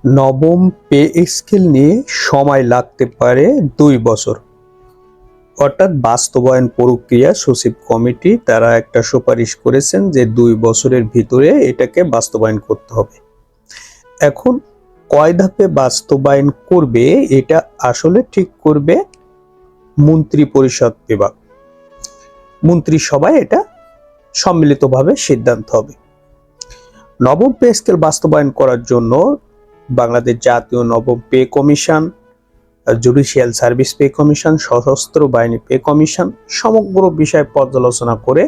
নবম pay scale নিয়ে সময় লাগতে পারে 2 বছর। অর্থাৎ বাস্তবায়ন প্রক্রিয়া সচিব কমিটি তারা একটা সুপারিশ করেছেন যে 2 বছরের ভিতরে এটাকে বাস্তবায়ন করতে হবে। এখন কয় ধাপে বাস্তবায়ন করবে এটা আসলে ঠিক করবে মন্ত্রী পরিষদ বিভাগ। মন্ত্রিসভায় এটা সম্মিলিতভাবে সিদ্ধান্ত হবে। নবম পে স্কেল বাস্তবায়ন করার জন্য বাংলাদেশ জাতীয় নবম pay commission, judicial service pay commission, সশস্ত্র বাহিনী পে কমিশন সমগ্র বিষয় পর্যালোচনা করে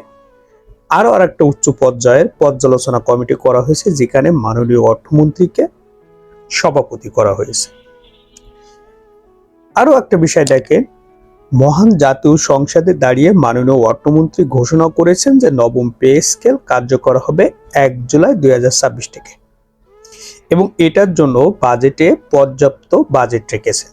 আরো আরেকটা উচ্চ পর্যায়ের পর্যালোচনা কমিটি করা হয়েছে, যেখানে মাননীয় অর্থমন্ত্রীকে সভাপতি করা হয়েছে। আরো একটা বিষয় দেখেন, মহান জাতীয় সংসদে দাঁড়িয়ে মাননীয় অর্থমন্ত্রী ঘোষণা করেছেন যে নবম পে স্কেল কার্যকর হবে 1 জুলাই 2026 থেকে, এবং এটার জন্য বাজেটে পর্যাপ্ত বাজেট রেখেছেন।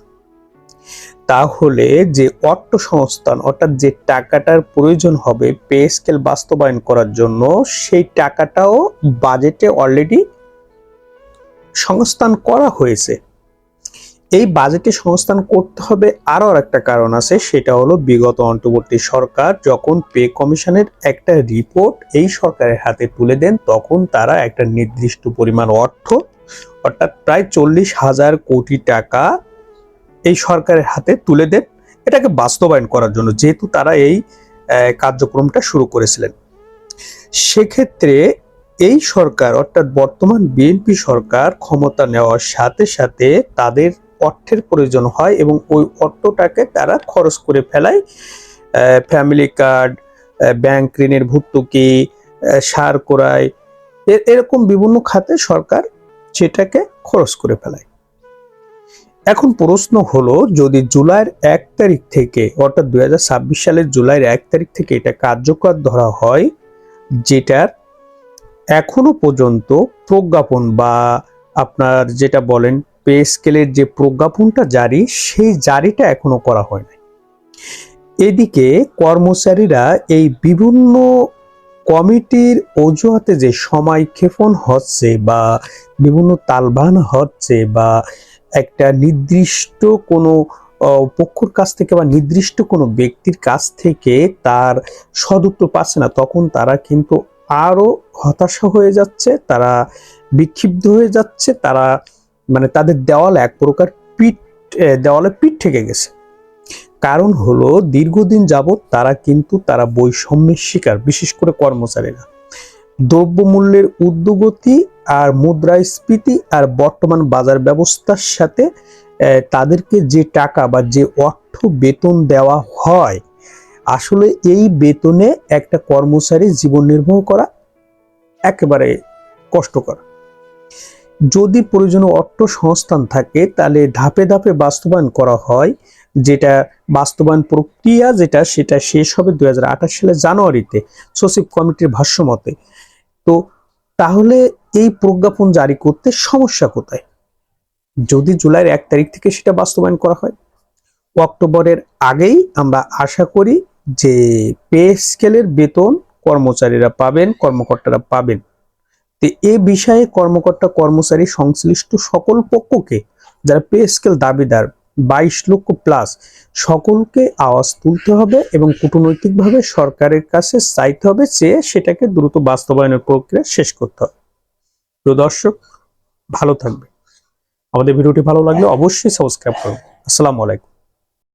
তাহলে যে অর্থ সংস্থান অর্থাৎ যে টাকাটার প্রয়োজন হবে পে স্কেল বাস্তবায়ন করার জন্য, সেই টাকাটাও বাজেটে অলরেডি সংস্থান করা হয়েছে। এই বাজেটে সংস্থান করতে হবে আরো একটা কারণ আছে, সেটা হলো বিগত অন্তর্বর্তী সরকার যখন পে কমিশনের একটা রিপোর্ট এই সরকারের হাতে তুলে দেন, তখন তারা একটা নির্দিষ্ট পরিমাণ অর্থ অর্থাৎ প্রায় 40,000 কোটি টাকা এই সরকারের হাতে তুলে দেন এটাকে বাস্তবায়ন করার জন্য, যেহেতু তারা এই কার্যক্রমটা শুরু করেছিলেন। সেক্ষেত্রে এই সরকার অর্থাৎ বর্তমান বিএনপি সরকার ক্ষমতা নেওয়ার সাথে সাথে তাদের অর্থের প্রয়োজন হয় এবং ওই অর্থটাকে তারা খরচ করে ফেলায় ফ্যামিলি কার্ড, ব্যাংক ঋণের ভর্তুকি, সার ক্রয়, এরকম বিভিন্ন খাতে সরকার সেটাকে খরচ করে ফেলায়। এখন প্রশ্ন হলো, যদি জুলাইয়ের 1 তারিখ থেকে অর্থাৎ 2026 সালের জুলাইয়ের 1 তারিখ থেকে এটা কার্যকর ধরা হয়, যেটার এখনো পর্যন্ত প্রজ্ঞাপন বা আপনার যেটা বলেন পে স্কেলের যে প্রজ্ঞাপনটা জারি, সেই জারিটা এখনো করা হয় না। এদিকে কর্মচারীরা এই বিভিন্ন কমিটির অজুহাতে যে সময় ক্ষেপণ হচ্ছে বা বিভিন্ন তালবাহানা হচ্ছে বা একটা নির্দিষ্ট কোনো পক্ষের কাছ থেকে বা নির্দিষ্ট কোনো ব্যক্তির কাছ থেকে তার সদুত্তর পাচ্ছে না, তখন তারা কিন্তু আরো হতাশা হয়ে যাচ্ছে, তারা বিক্ষিপ্ত হয়ে যাচ্ছে, তারা মানে তাদের দেওয়ালে এক প্রকার দেওয়ালে পিঠ ঠেকে গেছে। কারণ হলো দীর্ঘদিন যাবৎ তারা বৈষম্যের শিকার, বিশেষ করে কর্মচারীরা। দ্রব্যমূল্যের ঊর্ধ্বগতি আর মুদ্রাস্ফীতি আর বর্তমান বাজার ব্যবস্থার সাথে তাদেরকে যে টাকা বা যে অর্থ বেতন দেওয়া হয়, আসলে এই বেতনে একটা কর্মচারী জীবন নির্বাহ করা একেবারে কষ্টকর। যদি প্রয়োজনীয় অর্থ সংস্থান থাকে তাহলে ধাপে ধাপে বাস্তবায়ন করা হয়, যেটা বাস্তবায়ন প্রক্রিয়া সেটা শেষ হবে 2028 সালের জানুয়ারিতে সচিব কমিটির ভাষ্য মতে। তো তাহলে এই প্রজ্ঞাপন জারি করতে সমস্যা কোথায়? যদি জুলাইয়ের 1 তারিখ থেকে সেটা বাস্তবায়ন করা হয়, অক্টোবরের আগেই আমরা আশা করি যে পে স্কেলের বেতন কর্মচারীরা পাবেন, কর্মকর্তারা পাবেন। তো এই বিষয়ে কর্মকর্তা কর্মচারী সংশ্লিষ্ট সকল পক্ষকে, যারা পে স্কেল দাবিদার 22 লক্ষ প্লাস, সকলকে আওয়াজ তুলতে হবে এবং কূটনৈতিকভাবে সরকারের কাছে চাইতে হবে যে সেটাকে দ্রুত বাস্তবায়নের প্রক্রিয়া শেষ করতে হবে। প্রিয় দর্শক, ভালো থাকবে। আমাদের ভিডিওটি ভালো লাগলে অবশ্যই সাবস্ক্রাইব করুন। আসসালামু আলাইকুম।